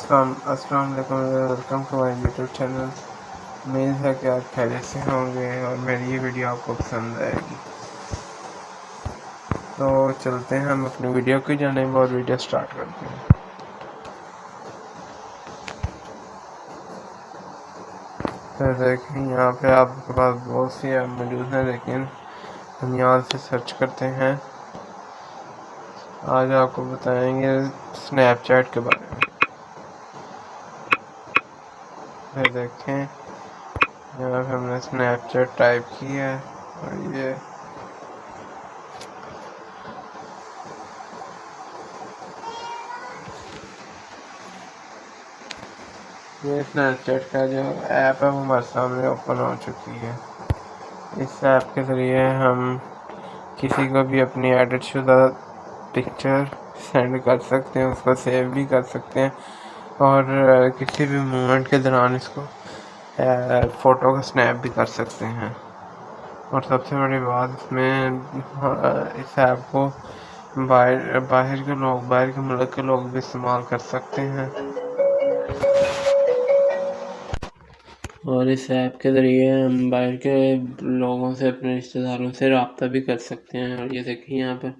अस्सलाम वालेकुम, welcome to my YouTube channel. उम्मीद है कि आप खैरियत से होंगे और मेरी ये वीडियो आपको पसंद आएगी। तो चलते हैं हम अपनी वीडियो की जानिब और वीडियो स्टार्ट करते हैं। तो देखें यहाँ पे आपके पास बहुत सी ऐप मौजूद हैं, लेकिन हम यहाँ से सर्च करते हैं। आज आपको बताएंगे स्नैपचैट के बारे में। फिर देखें यहाँ पे हमने स्नैपचैट टाइप किया है और ये स्नैपचैट का जो ऐप है वो हमारे सामने ओपन हो चुकी है। इस ऐप के ज़रिए हम किसी को भी अपनी एडिट शुदा पिक्चर सेंड कर सकते हैं, उसको सेव भी कर सकते हैं और किसी भी मोमेंट के दौरान इसको फ़ोटो का स्नैप भी कर सकते हैं। और सबसे बड़ी बात इसमें इस ऐप को बाहर के मुल्क के लोग भी इस्तेमाल कर सकते हैं। और इस ऐप के ज़रिए हम बाहर के लोगों से, अपने रिश्तेदारों से रब्ता भी कर सकते हैं। और ये देखिए यहाँ पर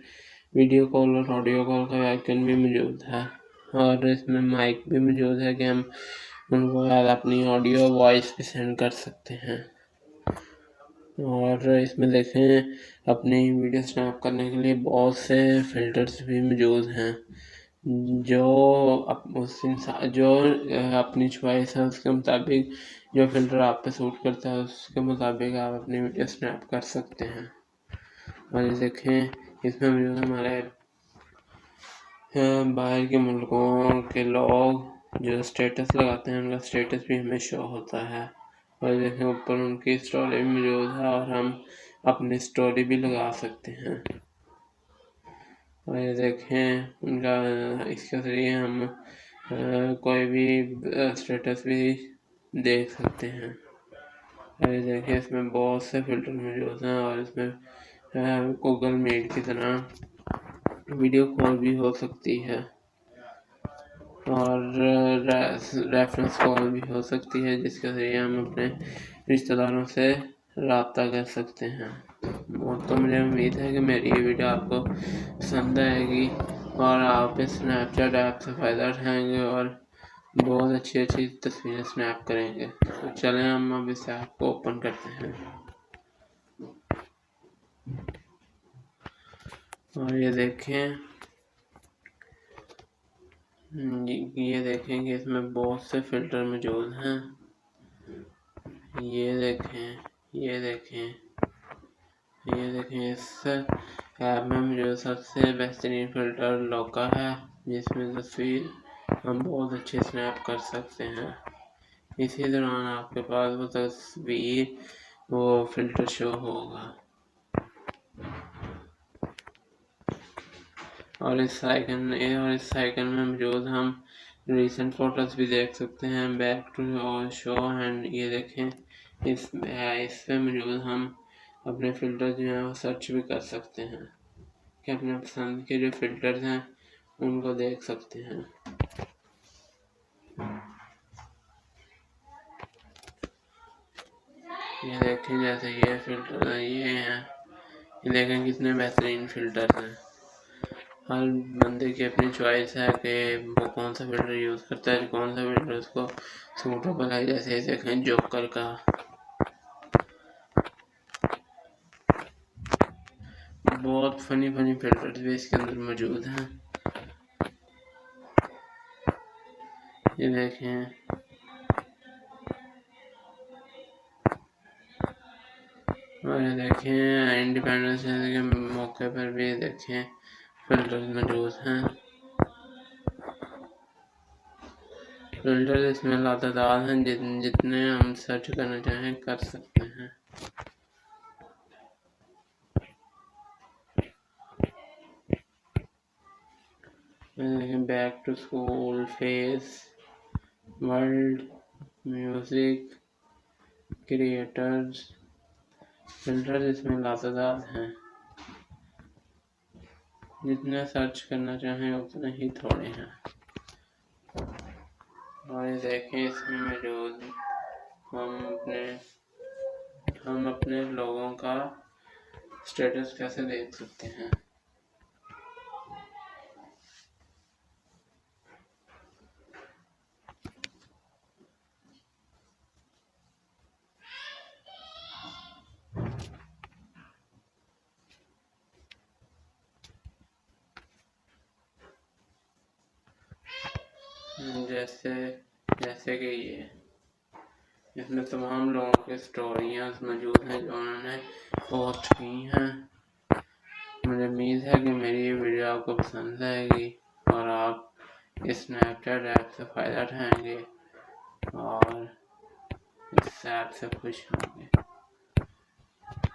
वीडियो कॉल और ऑडियो कॉल का आइकन भी मौजूद है और इसमें माइक भी मौजूद है कि हम उनको अपनी ऑडियो वॉइस भी सेंड कर सकते हैं। और इसमें देखें अपनी वीडियो स्नैप करने के लिए बहुत से फ़िल्टर्स भी मौजूद हैं, जो अपनी चॉइस है उसके मुताबिक जो फ़िल्टर आप पे सूट करता है उसके मुताबिक आप अपनी वीडियो स्नैप कर सकते हैं। और ये देखें इसमें मौजूद हमारे बाहर के मुल्कों के लोग जो स्टेटस लगाते हैं उनका स्टेटस भी हमें शो होता है। और देखें ऊपर उनकी स्टोरी भी मौजूद है और हम अपनी स्टोरी भी लगा सकते हैं। और ये देखें उनका इसके ज़रिए हम कोई भी स्टेटस भी देख सकते हैं। और ये देखें इसमें बहुत से फ़िल्टर मौजूद हैं और इसमें गूगल मीट की तरह वीडियो कॉल भी हो सकती है और रेफरेंस कॉल भी हो सकती है, जिसके ज़रिए हम अपने रिश्तेदारों से रब्ता कर सकते हैं। तो मुझे उम्मीद है कि मेरी ये वीडियो आपको पसंद आएगी और आप इस स्नैपचैट ऐप से फ़ायदा उठाएंगे और बहुत अच्छी तस्वीरें स्नैप करेंगे। तो चलें हम अब इस ऐप को ओपन करते हैं। और ये देखें कि इसमें बहुत से फ़िल्टर मौजूद हैं। ये देखें इस ऐप में मुझे सबसे बेहतरीन फ़िल्टर लौका है, जिसमें तस्वीर हम बहुत अच्छे स्नैप कर सकते हैं। इसी दौरान आपके पास वो तस्वीर वो फ़िल्टर शो होगा और इस आइकन में मौजूद हम रीसेंट फ़ोटोज़ भी देख सकते हैं, बैक टू शो एंड ये देखें इस पे मौजूद हम अपने फ़िल्टर जो हैं वो सर्च भी कर सकते हैं कि अपने पसंद के जो फ़िल्टर्स हैं उनको देख सकते हैं। ये देखें जैसे ये फ़िल्टर ये हैं, ये देखें कितने बेहतरीन फ़िल्टर्स हैं। हर बंदे की अपनी चॉइस है कि वो कौन सा फ़िल्टर यूज़ करता है, कौन सा फ़िल्टर उसको सूटेबल है। जैसे देखें जोकर का, बहुत फनी फ़िल्टर्स भी इसके अंदर मौजूद हैं। ये देखें और ये देखें इंडिपेंडेंस डे के मौके पर भी देखें फ़िल्टर्स मौजूद हैं। फ़िल्टर्स इसमें लातादार हैं, जितने हम सर्च करना चाहें कर सकते हैं। Back to school, face, world, music, creators, filters इसमें लातादार हैं, जितने सर्च करना चाहें उतने ही थोड़े हैं। और ये देखें इसमें मौजूद हम अपने लोगों का स्टेटस कैसे देख सकते हैं। जैसे जैसे कि ये इसमें तमाम लोगों की स्टोरियाँ मौजूद हैं जो उन्होंने पोस्ट की हैं। मुझे उम्मीद है कि मेरी ये वीडियो आपको पसंद आएगी और आप इस स्नैपचैट ऐप से फ़ायदा उठाएंगे और इस ऐप से खुश होंगे।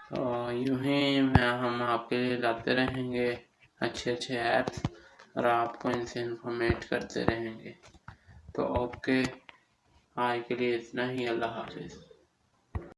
तो यूँ ही हम आपके लिए लाते रहेंगे अच्छे ऐप्स और आपको इनसे इन्फॉर्मेट करते रहेंगे। तो ओके, आज के लिए इतना ही। अल्लाह हाफिज़।